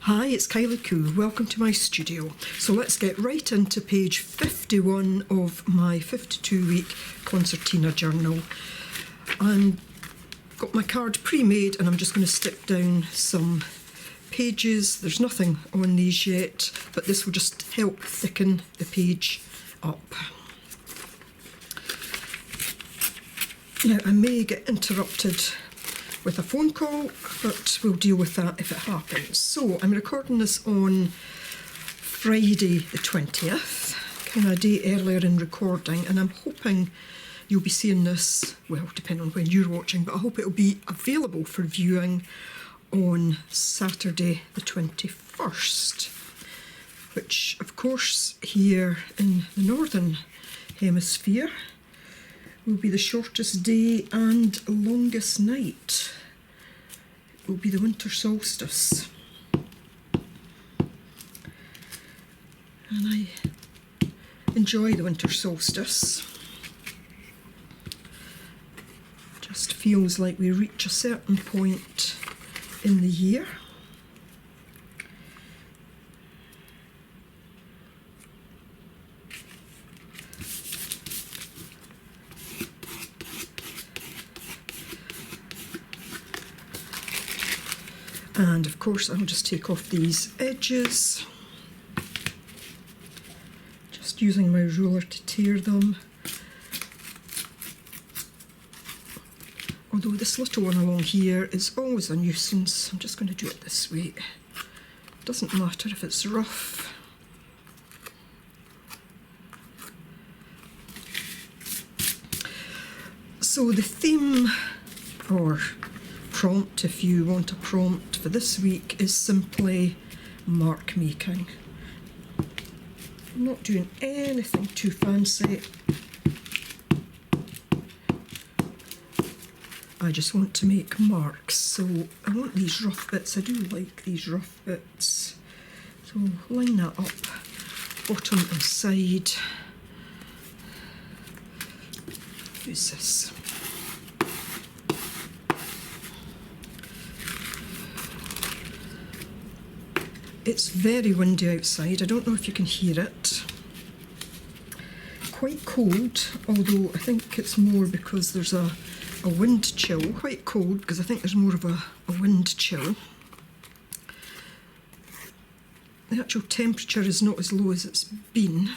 Hi, it's Kylie Koo. Welcome to my studio. So let's get right into page 51 of my 52-week Concertina journal. I've got my card pre-made and I'm just going to stick down some pages. There's nothing on these yet, but this will just help thicken the page up. Now, I may get interrupted with a phone call, but we'll deal with that if it happens. So I'm recording this on Friday the 20th, kind of a day earlier in recording, and I'm hoping you'll be seeing this, well, depending on when you're watching, but I hope it'll be available for viewing on Saturday the 21st, which of course here in the Northern Hemisphere will be the shortest day and longest night. It will be the winter solstice. And I enjoy the winter solstice. It just feels like we reach a certain point in the year. And of course I'll just take off these edges, just using my ruler to tear them. Although this little one along here is always a nuisance, I'm just going to do it this way. It doesn't matter if it's rough. So the theme, or prompt, if you want a prompt for this week, is simply mark making. I'm not doing anything too fancy. I just want to make marks, so I want these rough bits. I do like these rough bits. So line that up, bottom and side. Use this. It's very windy outside. I don't know if you can hear it. Quite cold, although I think it's more because there's a wind chill. Quite cold because I think there's more of a wind chill. The actual temperature is not as low as it's been.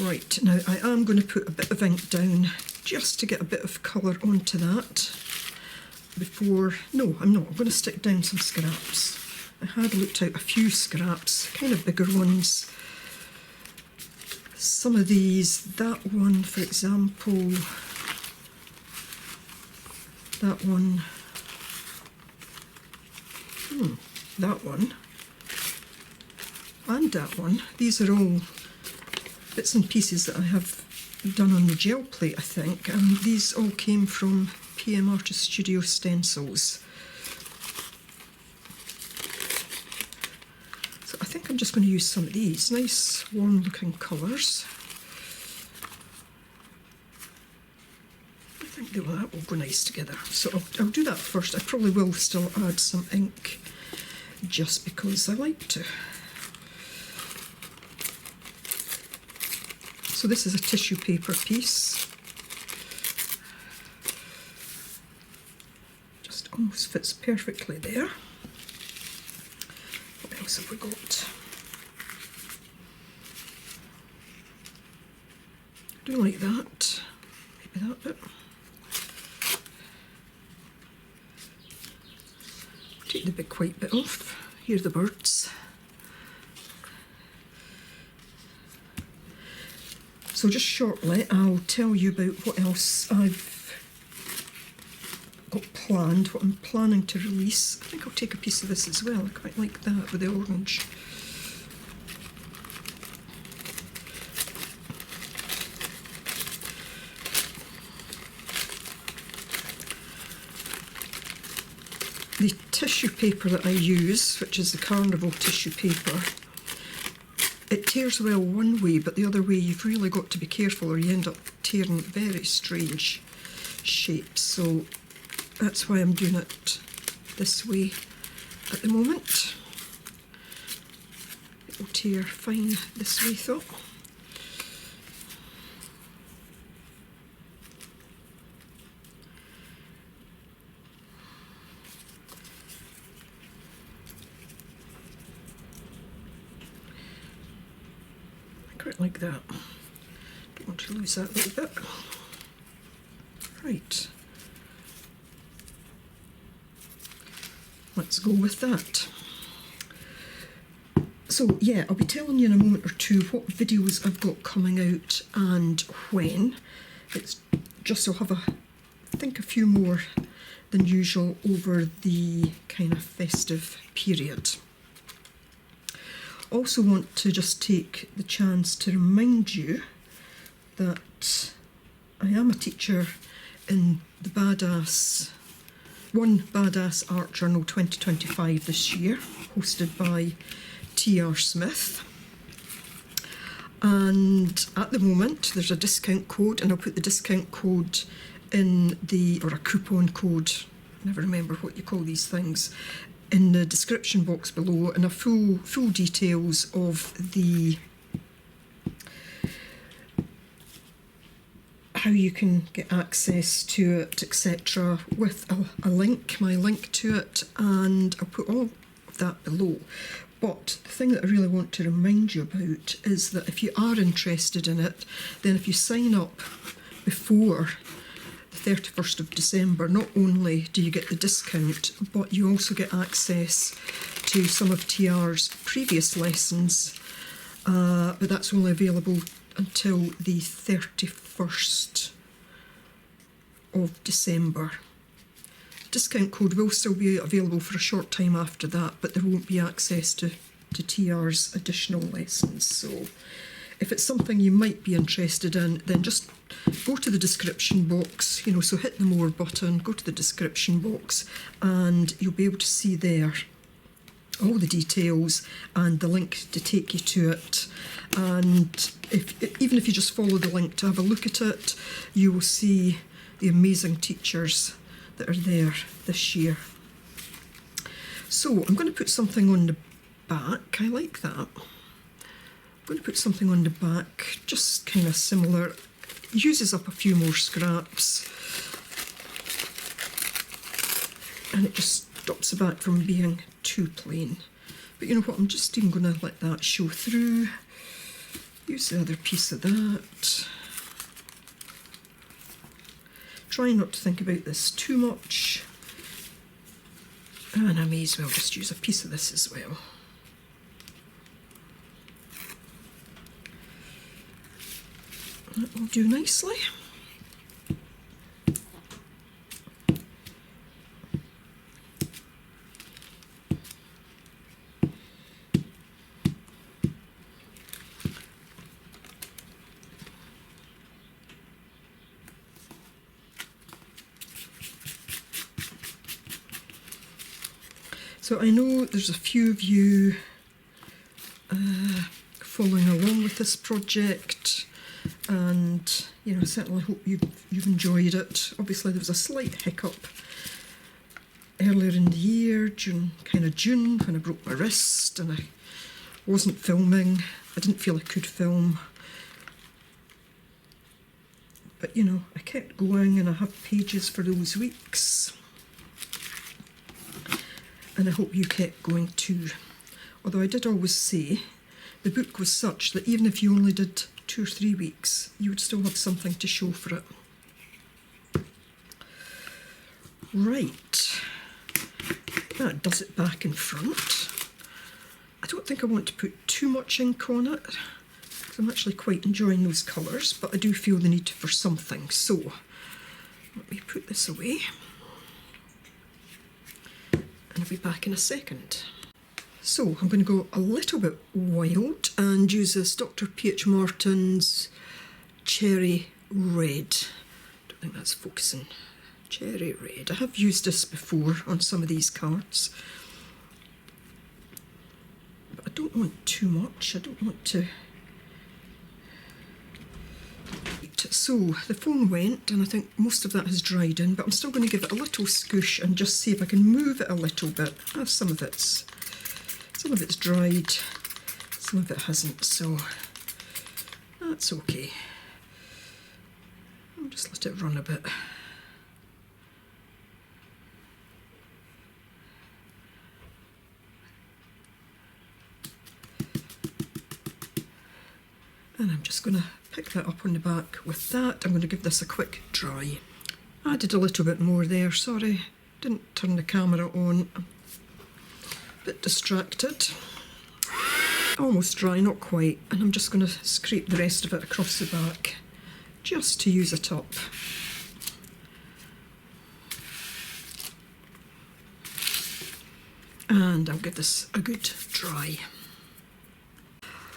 Right, now I am going to put a bit of ink down just to get a bit of colour onto that before... No, I'm not. I'm going to stick down some scraps. I had looked out a few scraps, kind of bigger ones. Some of these, that one for example, that one, that one, and that one. These are all bits and pieces that I have done on the gel plate, I think, and these all came from PM Artist Studio stencils. I think I'm just going to use some of these nice warm looking colours. I think that will go nice together. So I'll do that first. I probably will still add some ink just because I like to. So this is a tissue paper piece. Just almost fits perfectly there. What else have we got? I do like that. Maybe that bit. Take the big white bit off. Here are the birds. So just shortly I'll tell you about what else I've got planned, what I'm planning to release. I think I'll take a piece of this as well. I quite like that with the orange. The tissue paper that I use, which is the Carnival tissue paper, it tears well one way, but the other way you've really got to be careful or you end up tearing very strange shapes. So that's why I'm doing it this way. at the moment. It will tear fine this way though. Quite like that. Don't want to lose that little bit. Right. Let's go with that. So yeah, I'll be telling you in a moment or two what videos I've got coming out and when. It's just I'll have I think a few more than usual over the kind of festive period. Also want to just take the chance to remind you that I am a teacher in the One Badass Art Journal 2025 this year, hosted by T.R. Smith. And at the moment there's a discount code, and I'll put the discount code in or a coupon code, I never remember what you call these things, in the description box below, and a full details of how you can get access to it, etc., with a link, my link to it, and I'll put all of that below. But the thing that I really want to remind you about is that if you are interested in it, then if you sign up before the 31st of December, not only do you get the discount, but you also get access to some of TR's previous lessons, but that's only available until the 31st of December. Discount code will still be available for a short time after that, but there won't be access to TR's additional lessons. So if it's something you might be interested in, then just go to the description box, so hit the more button, go to the description box, and you'll be able to see there all the details and the link to take you to it. And even if you just follow the link to have a look at it, you will see the amazing teachers that are there this year. So I'm going to put something on the back. I like that. I'm going to put something on the back, just kind of similar. Uses up a few more scraps, and it just stops the back from being too plain. But you know what, I'm just even going to let that show through. Use the other piece of that. Try not to think about this too much, and I may as well just use a piece of this as well. That will do nicely. So I know there's a few of you following along with this project, and I certainly hope you've enjoyed it. Obviously there was a slight hiccup earlier in the year, June, when I broke my wrist and I wasn't filming. I didn't feel I could film, but I kept going, and I have pages for those weeks, and I hope you kept going too. Although I did always say the book was such that even if you only did 2 or 3 weeks, you would still have something to show for it. Right, that does it back and front. I don't think I want to put too much ink on it, because I'm actually quite enjoying those colours, but I do feel the need for something. So let me put this away, and I'll be back in a second. So I'm going to go a little bit wild and use this Dr. P.H. Martin's Cherry Red. I don't think that's focusing. Cherry Red. I have used this before on some of these cards, but I don't want too much. I don't want to. so the phone went, and I think most of that has dried in, but I'm still going to give it a little scoosh and just see if I can move it a little bit. Some of it's dried, some of it hasn't, so that's okay. I'll just let it run a bit. And I'm just going to pick that up on the back with that. I'm going to give this a quick dry. Added a little bit more there, sorry, didn't turn the camera on. I'm a bit distracted. Almost dry, not quite, and I'm just going to scrape the rest of it across the back just to use it up. And I'll give this a good dry.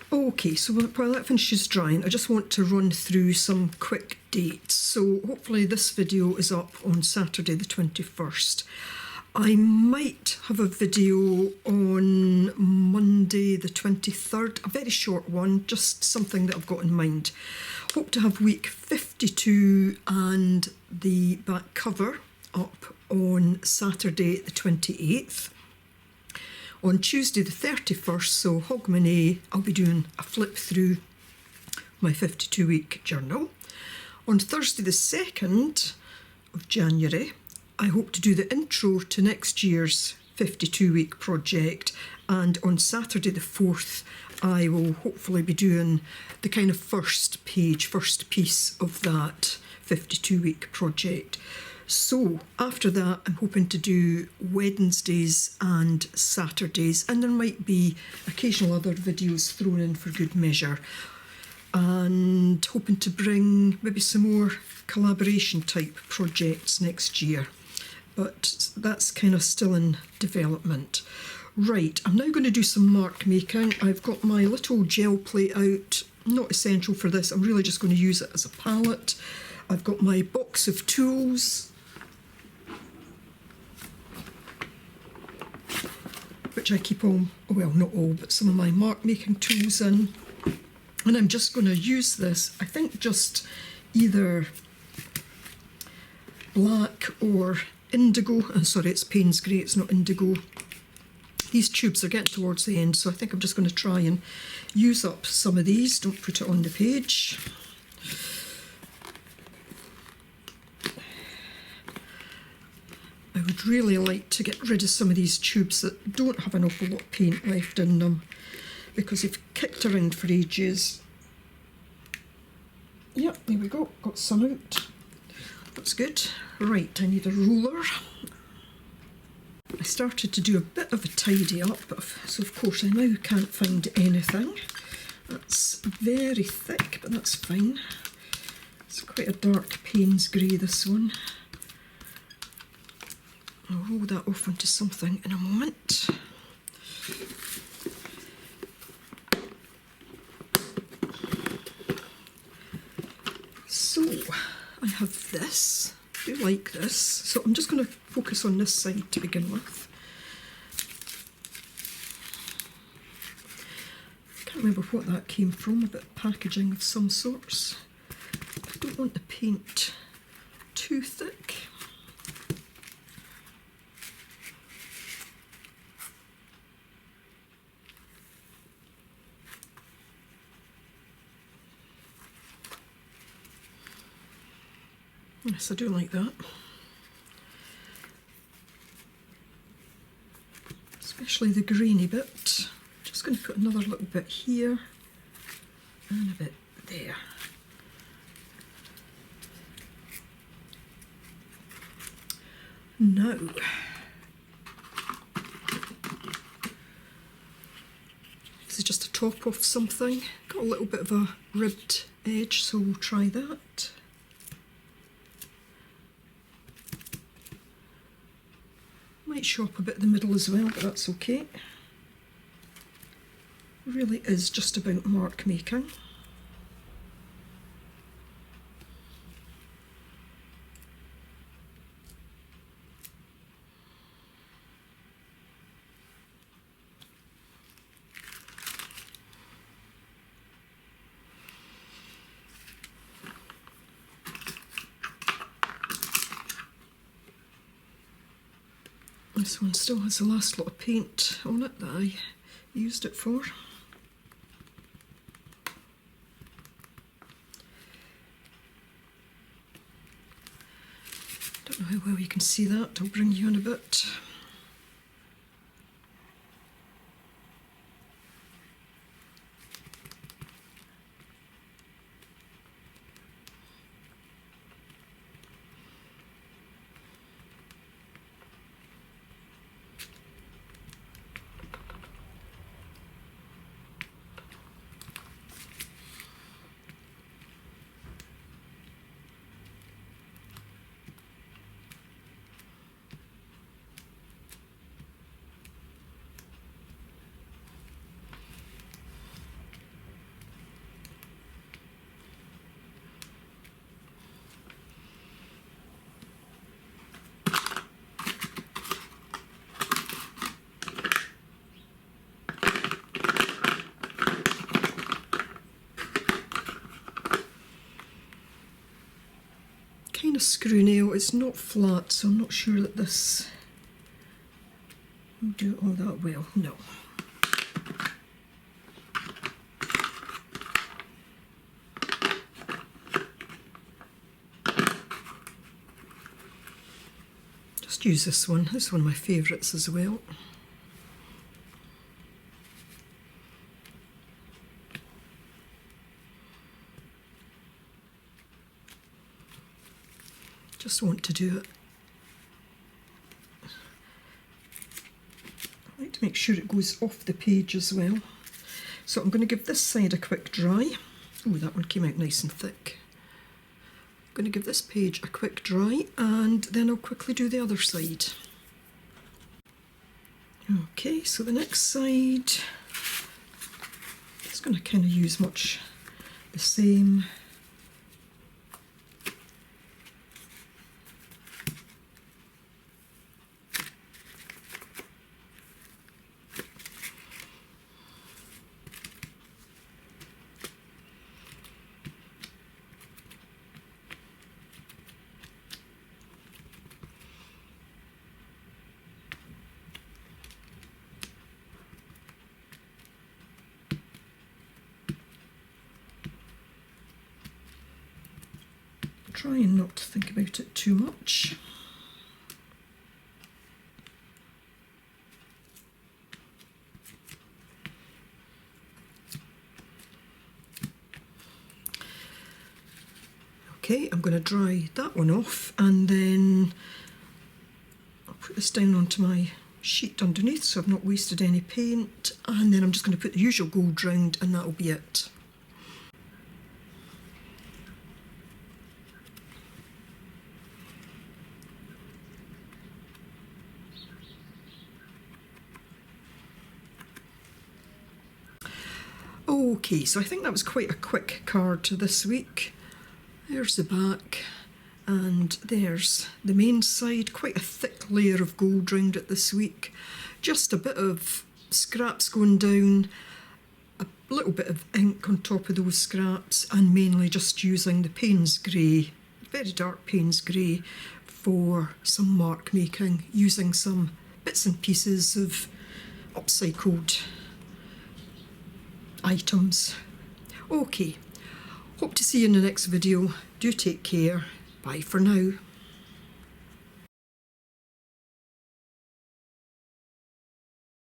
Okay, so while that finishes drying, I just want to run through some quick dates. So hopefully this video is up on Saturday the 21st. I might have a video on Monday the 23rd, a very short one, just something that I've got in mind. Hope to have week 52 and the back cover up on Saturday the 28th. On Tuesday the 31st, so Hogmanay, I'll be doing a flip through my 52-week journal. On Thursday the 2nd of January, I hope to do the intro to next year's 52-week project, and on Saturday the 4th, I will hopefully be doing the kind of first piece of that 52-week project. So after that, I'm hoping to do Wednesdays and Saturdays, and there might be occasional other videos thrown in for good measure, and hoping to bring maybe some more collaboration type projects next year, but that's kind of still in development. Right, I'm now going to do some mark making. I've got my little gel plate out, not essential for this, I'm really just going to use it as a palette. I've got my box of tools, which I keep all, well not all, but some of my mark making tools in. And I'm just going to use this, I think just either black or indigo. Sorry, it's Payne's Grey, it's not indigo. These tubes are getting towards the end, so I think I'm just going to try and use up some of these. Don't put it on the page. I would really like to get rid of some of these tubes that don't have an awful lot of paint left in them, because they've kicked around for ages. Yep, there we go, got some out. That's good. Right, I need a ruler. I started to do a bit of a tidy up, so of course I now can't find anything. That's very thick, but that's fine. It's quite a dark Payne's Grey, this one. I'll roll that off onto something in a moment. So, I have this. I do like this. So I'm just going to focus on this side to begin with. Can't remember what that came from, a bit of packaging of some sorts. I don't want the paint too thick. Yes, I do like that. Especially the grainy bit. Just going to put another little bit here and a bit there. Now, this is just a top of something. Got a little bit of a ribbed edge, so we'll try that. Might show up a bit in the middle as well, but that's okay. It really is just about mark making. This one still has the last lot of paint on it that I used it for. Don't know how well you can see that, I'll bring you in a bit. Kind of screw nail, it's not flat, so I'm not sure that this will do it all that well. No. Just use this one. This is one of my favourites as well. Just want to do it. I like to make sure it goes off the page as well. So I'm going to give this side a quick dry. Oh, that one came out nice and thick. I'm going to give this page a quick dry and then I'll quickly do the other side. Okay, so the next side, it's going to kind of use much the same. Try and not think about it too much. Okay, I'm going to dry that one off and then I'll put this down onto my sheet underneath so I've not wasted any paint, and then I'm just going to put the usual gold round and that'll be it. Okay, so I think that was quite a quick card this week. There's the back and there's the main side, quite a thick layer of gold round it this week. Just a bit of scraps going down, a little bit of ink on top of those scraps, and mainly just using the Payne's Grey, very dark Payne's Grey, for some mark making, using some bits and pieces of upcycled items. Okay, hope to see you in the next video. Do take care. Bye for now.